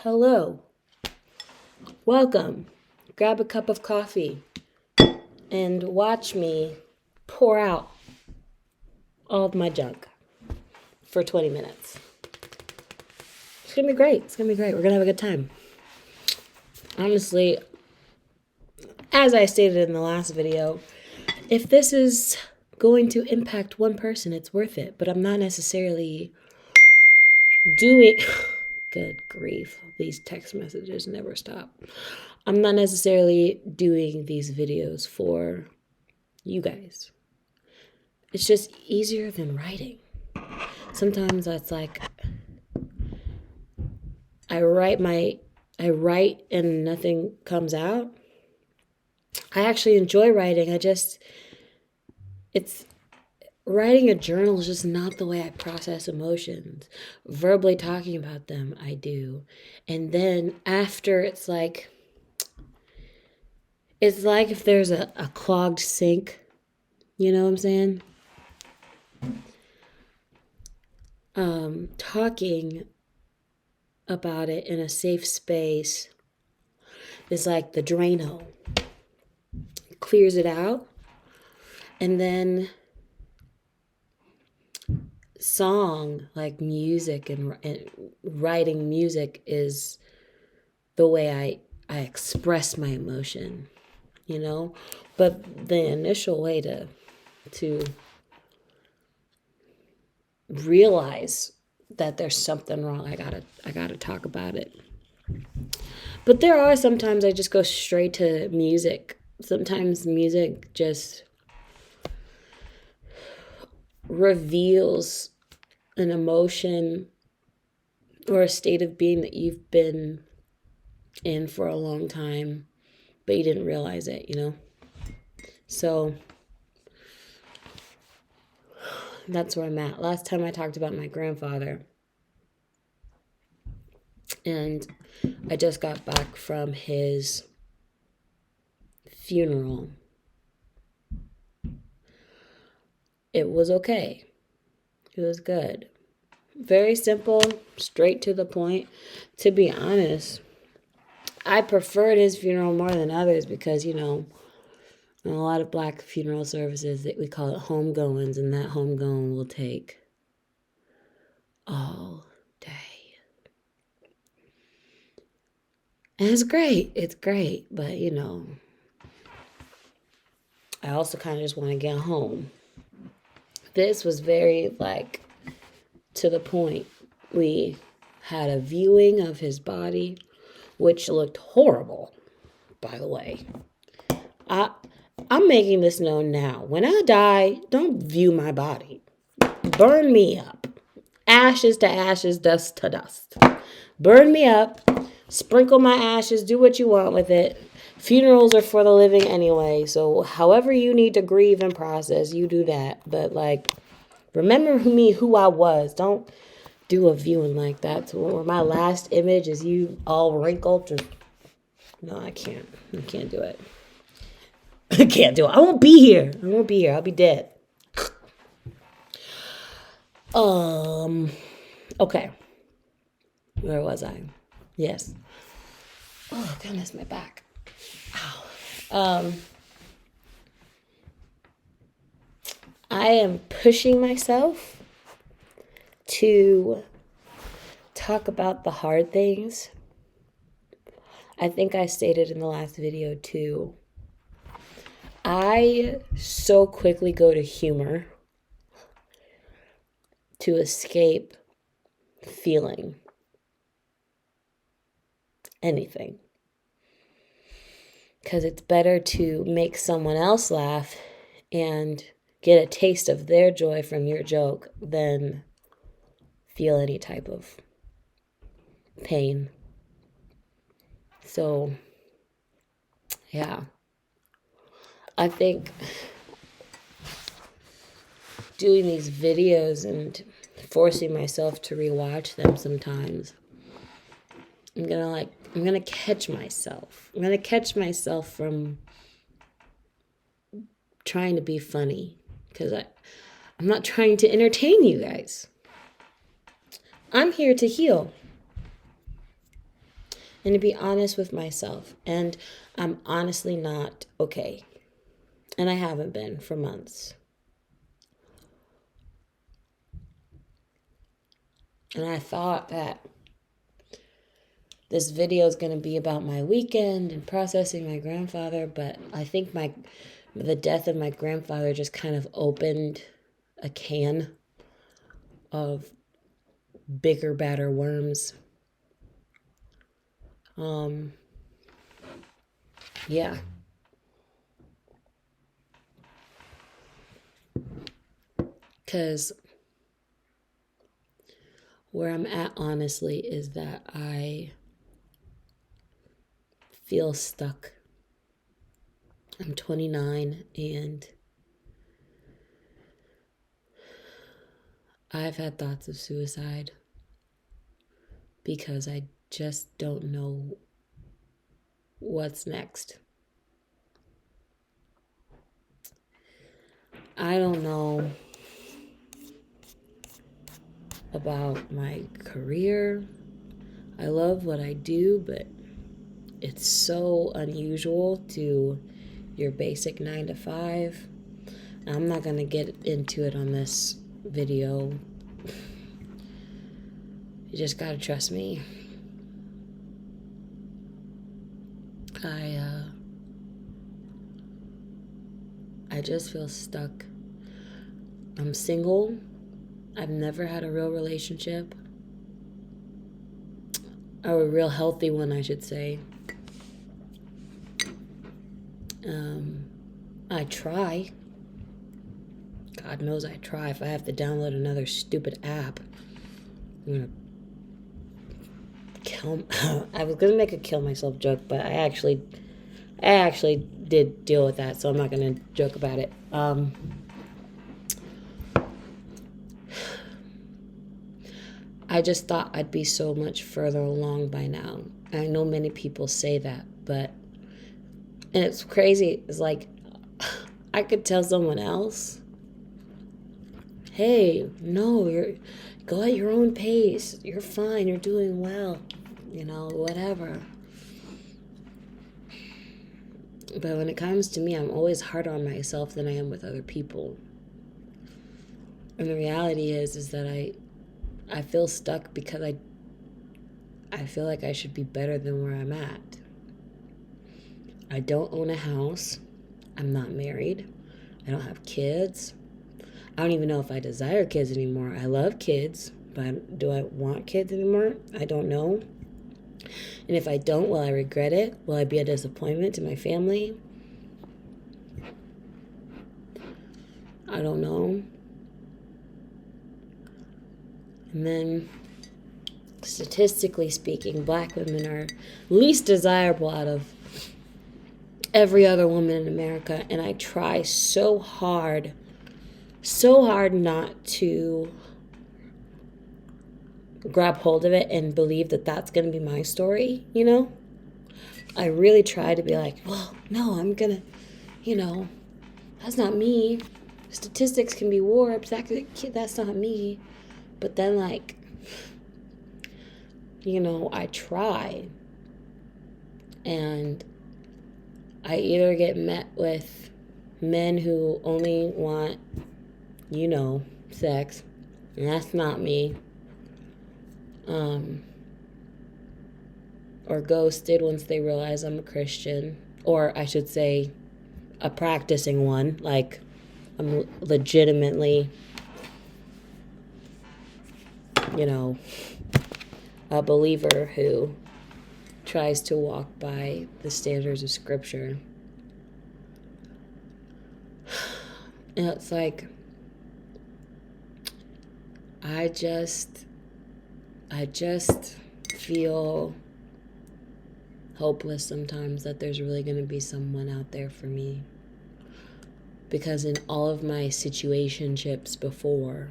Hello, welcome. Grab a cup of coffee and watch me pour out all of my junk for 20 minutes. It's gonna be great. It's gonna be great. We're gonna have a good time. Honestly, as I stated in the last video, if this is going to impact one person, it's worth it. But I'm not necessarily doing. Good grief. These text messages never stop. I'm not necessarily doing these videos for you guys. It's just easier than writing. Sometimes it's like I write and nothing comes out. I actually enjoy writing. It's writing a journal is just not the way I process emotions. Verbally talking about them, I do. And then after it's like if there's a clogged sink, you know what I'm saying? Talking about it in a safe space is like the Drano. It clears it out. And then song, like music and writing music is the way I express my emotion, you know? But the initial way to realize that there's something wrong, I gotta talk about it. But there are sometimes I just go straight to music. Sometimes music just reveals an emotion or a state of being that you've been in for a long time, but you didn't realize it, you know? So that's where I'm at. Last time I talked about my grandfather, and I just got back from his funeral. It was okay. It was good. Very simple, straight to the point. To be honest, I preferred his funeral more than others because, you know, in a lot of black funeral services, that we call it homegoings, and that homegoing will take all day. And it's great. It's great. But, you know, I also kind of just want to get home. This was very, like, to the point. We had a viewing of his body, which looked horrible, by the way. I'm making this known now. When I die, don't view my body. Burn me up. Ashes to ashes, dust to dust. Burn me up. Sprinkle my ashes. Do what you want with it. Funerals are for the living anyway. So however you need to grieve and process, you do that. But, like, remember me, who I was. Don't do a viewing like that. So where my last image is you all wrinkled. No, I can't. I can't do it. I can't do it. I won't be here. I'll be dead. Okay. Where was I? Yes. Oh, goodness, my back. Ow. I am pushing myself to talk about the hard things. I think I stated in the last video too. I so quickly go to humor to escape feeling anything. Because it's better to make someone else laugh and get a taste of their joy from your joke than feel any type of pain. So, yeah. I think doing these videos and forcing myself to rewatch them sometimes, I'm gonna catch myself. I'm gonna catch myself from trying to be funny because I'm not trying to entertain you guys. I'm here to heal. and to be honest with myself. And I'm honestly not okay. And I haven't been for months. And I thought that this video is going to be about my weekend and processing my grandfather, but I think the death of my grandfather just kind of opened a can of bigger, badder worms. Yeah. Because where I'm at, honestly, is that I feel stuck. I'm 29 and I've had thoughts of suicide because I just don't know what's next. I don't know about my career. I love what I do, but it's so unusual to your basic 9 to 5. I'm not going to get into it on this video. You just got to trust me. I just feel stuck. I'm single. I've never had a real relationship. Or a real healthy one, I should say. I try. God knows I try. If I have to download another stupid app, I'm gonna kill. I was gonna make a kill myself joke, but I actually did deal with that, so I'm not gonna joke about it. I just thought I'd be so much further along by now. I know many people say that, but and it's crazy. It's like I could tell someone else, "Hey, no, go at your own pace. You're fine. You're doing well. Whatever." But when it comes to me, I'm always harder on myself than I am with other people. And the reality is that I feel stuck because I feel like I should be better than where I'm at. I don't own a house. I'm not married. I don't have kids. I don't even know if I desire kids anymore. I love kids, but do I want kids anymore? I don't know. And if I don't, will I regret it? Will I be a disappointment to my family? I don't know. And then, statistically speaking, black women are least desirable out of every other woman in America. And I try so hard not to grab hold of it and believe that that's going to be my story, I really try to be like, well, no, I'm going to, that's not me. Statistics can be warped. That's not me. But then, I try. And I either get met with men who only want, sex. And that's not me. Or ghosted once they realize I'm a Christian. Or I should say a practicing one. Like, I'm legitimately, a believer who tries to walk by the standards of Scripture. And it's like, I just feel hopeless sometimes that there's really going to be someone out there for me. Because in all of my situationships before,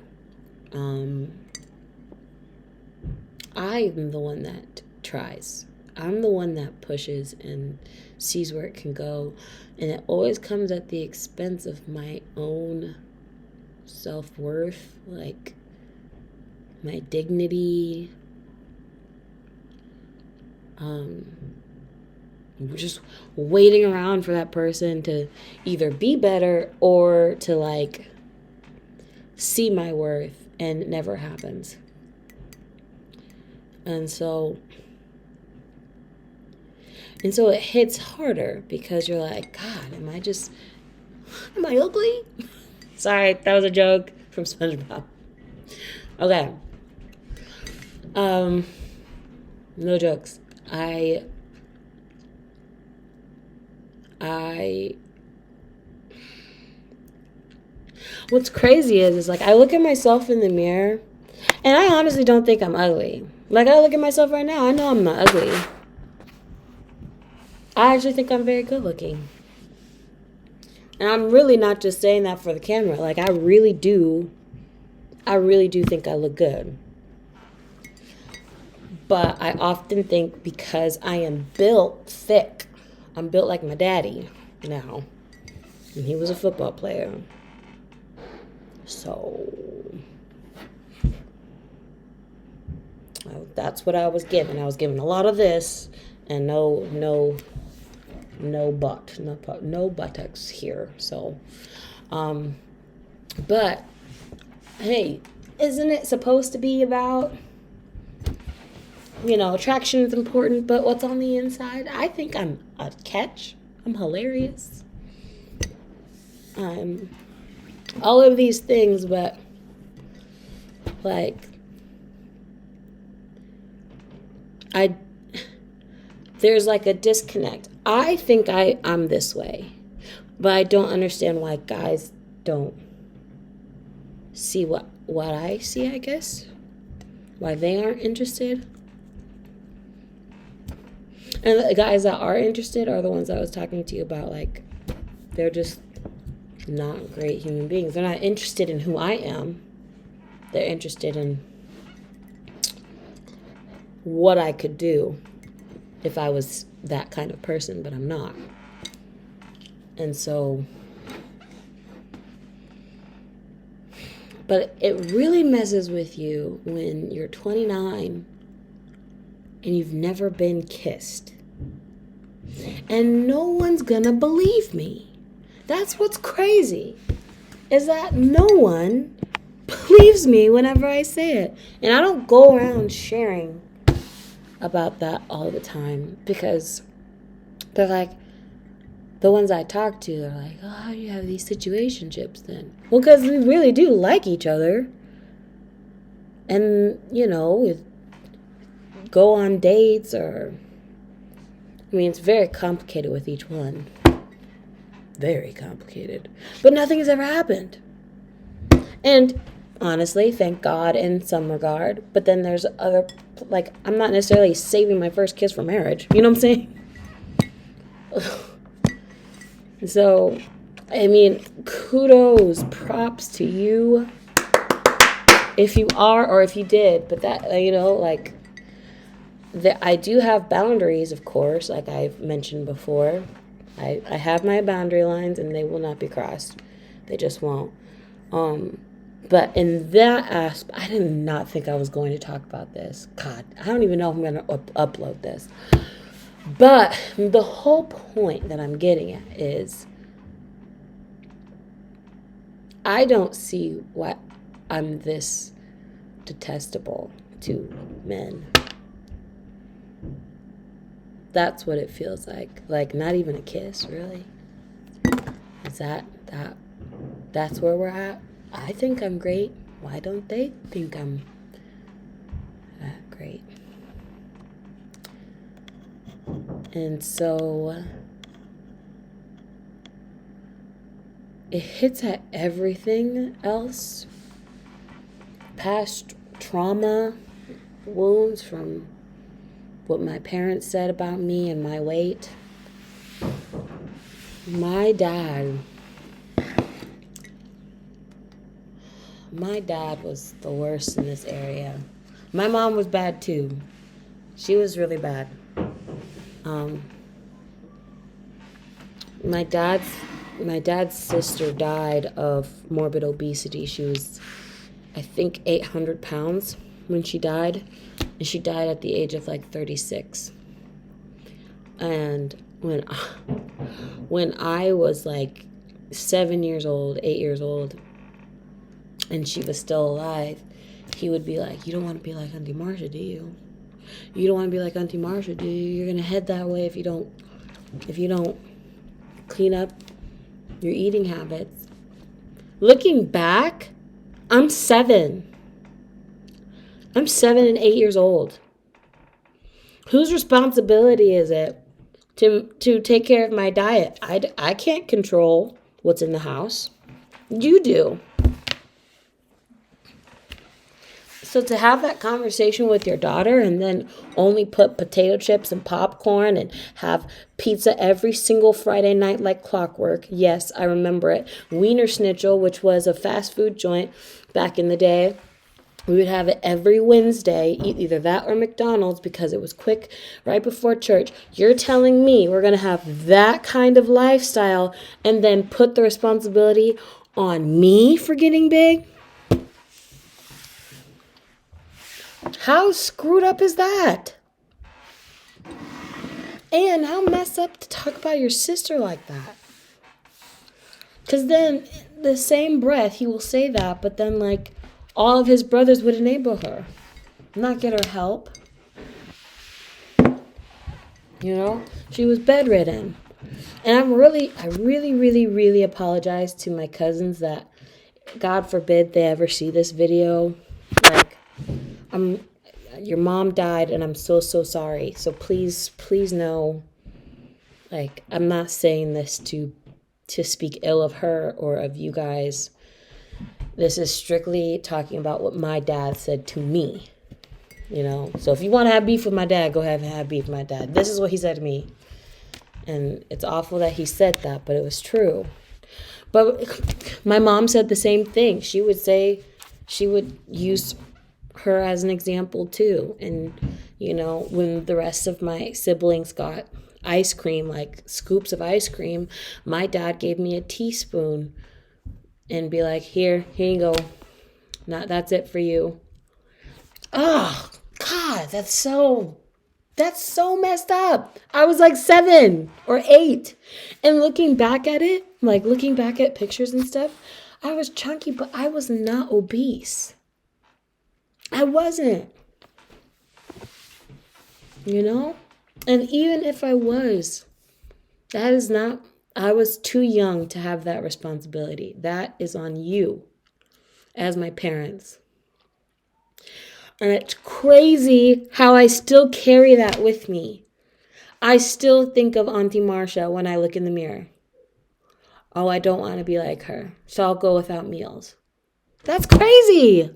I'm the one that tries. I'm the one that pushes and sees where it can go. And it always comes at the expense of my own self-worth, like my dignity. We're just waiting around for that person to either be better or to like see my worth, and it never happens. And so it hits harder because you're like, God, am I ugly? Sorry, that was a joke from SpongeBob. Okay. No jokes. What's crazy is like I look at myself in the mirror and I honestly don't think I'm ugly. Like I look at myself right now, I know I'm not ugly. I actually think I'm very good looking. And I'm really not just saying that for the camera. Like I really do think I look good. But I often think because I am built thick, I'm built like my daddy now. And he was a football player. So that's what I was given. I was given a lot of this and no buttocks here. So, but hey, isn't it supposed to be about, attraction is important, but what's on the inside? I think I'm a catch. I'm hilarious. I'm all of these things, but like there's like a disconnect. I think I'm this way, but I don't understand why guys don't see what I see, I guess. Why they aren't interested. And the guys that are interested are the ones I was talking to you about. Like, they're just not great human beings. They're not interested in who I am. They're interested in what I could do if I was that kind of person, but I'm not. And so, but it really messes with you when you're 29 and you've never been kissed. And no one's gonna believe me. That's what's crazy, is that no one believes me whenever I say it. And I don't go around sharing about that all the time because they're like, the ones I talk to, they're like, oh, how do you have these situationships then? Well, because we really do like each other. And, we go on dates it's very complicated with each one. Very complicated. But nothing has ever happened. And honestly, thank God in some regard. But then there's other, like, I'm not necessarily saving my first kiss for marriage. You know what I'm saying? So, kudos, props to you. If you are or if you did. But that, I do have boundaries, of course, like I've mentioned before. I have my boundary lines, and they will not be crossed. They just won't. But in that aspect, I did not think I was going to talk about this. God, I don't even know if I'm going to upload this. But the whole point that I'm getting at is I don't see why I'm this detestable to men. That's what it feels like. Like, not even a kiss, really. Is that's where we're at? I think I'm great. Why don't they think I'm that great? And so it hits at everything else. Past trauma, wounds from what my parents said about me and my weight. My dad was the worst in this area. My mom was bad too. She was really bad. My dad's sister died of morbid obesity. She was, I think, 800 pounds when she died. And she died at the age of 36. And when I was like 7 years old, 8 years old, and she was still alive, he would be like, "You don't want to be like Auntie Marsha, do you? You don't want to be like Auntie Marsha, do you? You're gonna head that way if you don't clean up your eating habits." Looking back, I'm 7. I'm 7 and 8 years old. Whose responsibility is it to take care of my diet? I can't control what's in the house. You do. So to have that conversation with your daughter and then only put potato chips and popcorn and have pizza every single Friday night like clockwork. Yes, I remember it. Wiener Schnitzel, which was a fast food joint back in the day. We would have it every Wednesday, eat either that or McDonald's because it was quick right before church. You're telling me we're going to have that kind of lifestyle and then put the responsibility on me for getting big? How screwed up is that? And how messed up to talk about your sister like that? Because then, the same breath, he will say that, but then, like, all of his brothers would enable her, not get her help. You know, she was bedridden. And I really apologize to my cousins that, God forbid, they ever see this video. Like, your mom died, and I'm so sorry. So please know, like, I'm not saying this to speak ill of her or of you guys. This is strictly talking about what my dad said to me. You know, so if you want to have beef with my dad, go ahead and have beef with my dad. This is what he said to me. And it's awful that he said that, but it was true. But my mom said the same thing. She would use her as an example too. And, you know, when the rest of my siblings got ice cream, like scoops of ice cream, my dad gave me a teaspoon and be like, here you go. That's it for you. Oh, God, that's so messed up. I was like 7 or 8. And looking back at it, like looking back at pictures and stuff, I was chunky, but I was not obese. I wasn't. You know? And even if I was, I was too young to have that responsibility. That is on you as my parents. And it's crazy how I still carry that with me. I still think of Auntie Marsha when I look in the mirror. Oh, I don't want to be like her, so I'll go without meals. That's crazy.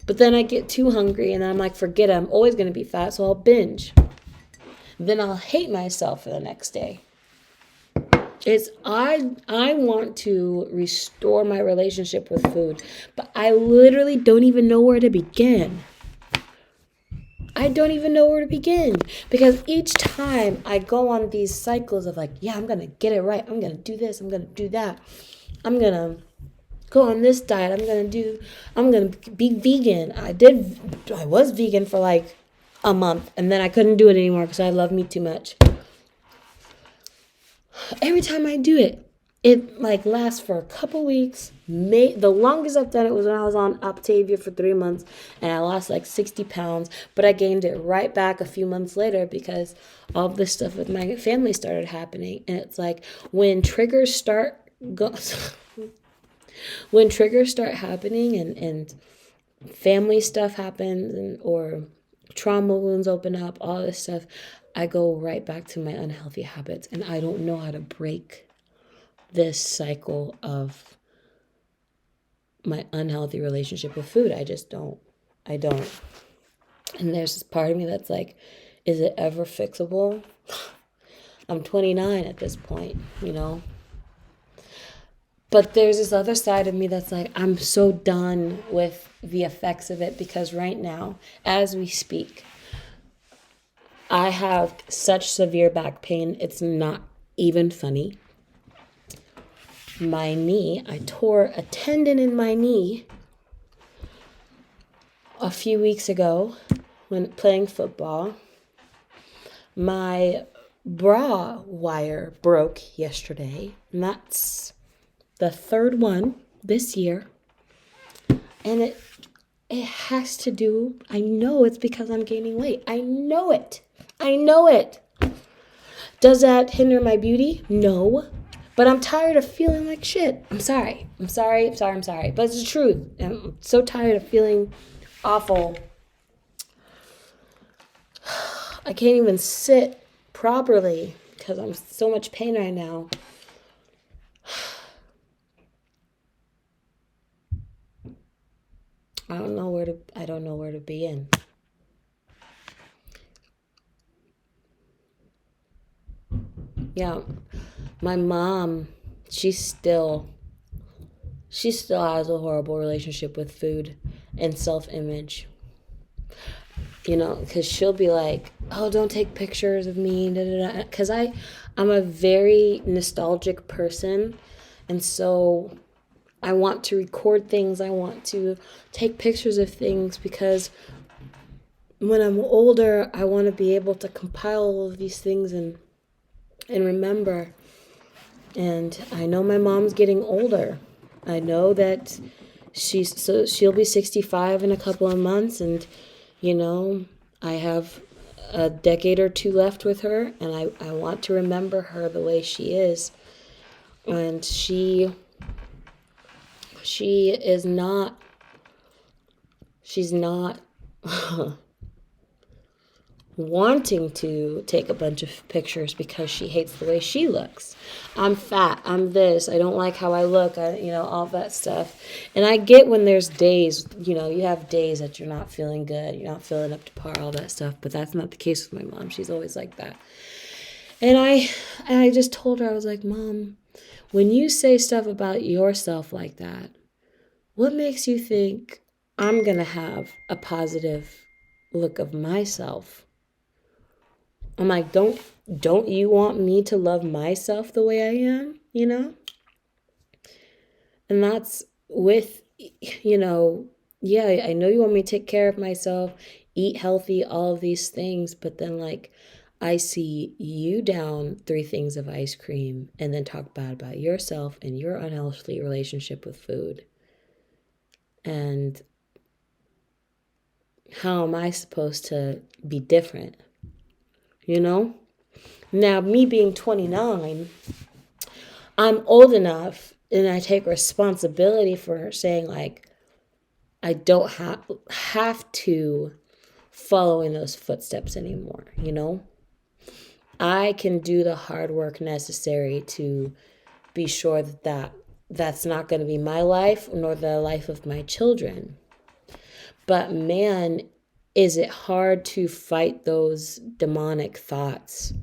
But then I get too hungry and I'm like, forget it, I'm always going to be fat, so I'll binge. Then I'll hate myself for the next day. I want to restore my relationship with food, but I literally don't even know where to begin. I don't even know where to begin because each time I go on these cycles of like, yeah, I'm going to get it right. I'm going to do this. I'm going to do that. I'm going to go on this diet. I'm going to be vegan. I was vegan for like a month and then I couldn't do it anymore because I love meat too much. Every time I do it, it like lasts for a couple weeks. The longest I've done it was when I was on Optavia for 3 months and I lost like 60 pounds, but I gained it right back a few months later because all of this stuff with my family started happening. And it's like when triggers start happening and family stuff happens or trauma wounds open up, all this stuff, I go right back to my unhealthy habits and I don't know how to break this cycle of my unhealthy relationship with food. I just don't. I don't. And there's this part of me that's like, is it ever fixable? I'm 29 at this point, you know? But there's this other side of me that's like, I'm so done with the effects of it because right now, as we speak, I have such severe back pain, it's not even funny. My knee, I tore a tendon in my knee a few weeks ago when playing football. My bra wire broke yesterday, and that's the third one this year. And it has to do, I know it's because I'm gaining weight. I know it. I know it. Does that hinder my beauty? No. But I'm tired of feeling like shit. I'm sorry. But it's the truth. I'm so tired of feeling awful. I can't even sit properly because I'm so much pain right now. I don't know where to begin. Yeah. My mom, she still has a horrible relationship with food and self-image. You know, because she'll be like, oh, don't take pictures of me, because I'm a very nostalgic person, and so I want to record things, I want to take pictures of things, because when I'm older, I want to be able to compile all of these things and remember. And I know my mom's getting older. I know that she'll be 65 in a couple of months, and you know, I have a decade or two left with her, and I want to remember her the way she is. And she's not wanting to take a bunch of pictures because she hates the way she looks. I'm fat, I'm this, I don't like how I look, all that stuff. And I get when there's days, you have days that you're not feeling good, you're not feeling up to par, all that stuff, but that's not the case with my mom. She's always like that. And I just told her, I was like, Mom, when you say stuff about yourself like that, what makes you think I'm gonna have a positive look of myself? I'm like, don't you want me to love myself the way I am, And that's with, yeah, I know you want me to take care of myself, eat healthy, all of these things, but then I see you down 3 things of ice cream and then talk bad about yourself and your unhealthy relationship with food. And how am I supposed to be different? Now, me being 29, I'm old enough and I take responsibility for saying, I don't have to follow in those footsteps anymore, I can do the hard work necessary to be sure that's not going to be my life nor the life of my children. But man, is it hard to fight those demonic thoughts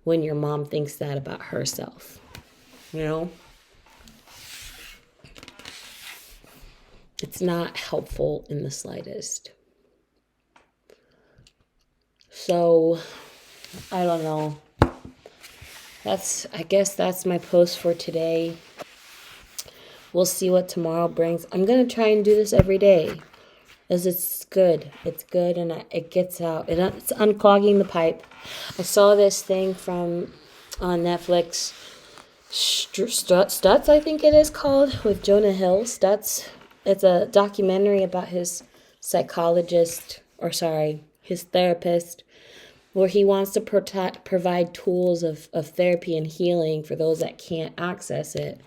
when your mom thinks that about herself, It's not helpful in the slightest. So, I don't know. I guess that's my post for today. We'll see what tomorrow brings. I'm going to try and do this every day. As it's good. It's good and it gets out. It's unclogging the pipe. I saw this thing on Netflix, Stutz, I think it is called, with Jonah Hill. Stutz. It's a documentary about his his therapist, where he wants to provide tools of therapy and healing for those that can't access it.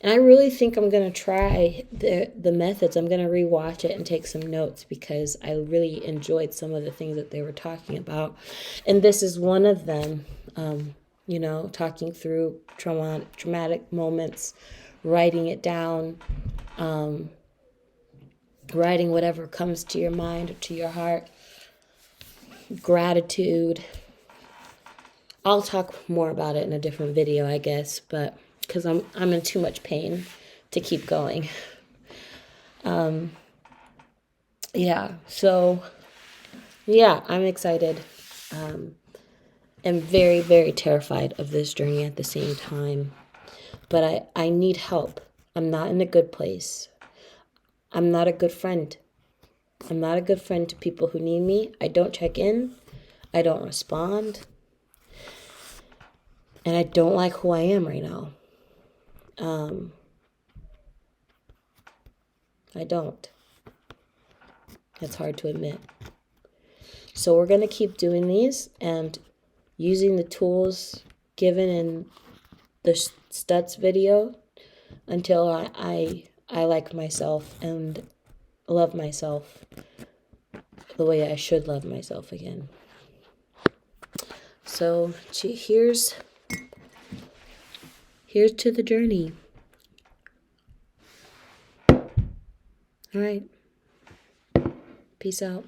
And I really think I'm going to try the methods. I'm going to rewatch it and take some notes because I really enjoyed some of the things that they were talking about. And this is one of them, talking through traumatic moments, writing it down, writing whatever comes to your mind or to your heart, gratitude. I'll talk more about it in a different video, I guess, but because I'm in too much pain to keep going. I'm excited. I'm very, very terrified of this journey at the same time. But I need help. I'm not in a good place. I'm not a good friend. I'm not a good friend to people who need me. I don't check in. I don't respond. And I don't like who I am right now. I don't. It's hard to admit. So we're going to keep doing these and using the tools given in the Stutz video until I like myself and love myself the way I should love myself again. So here's to the journey. All right. Peace out.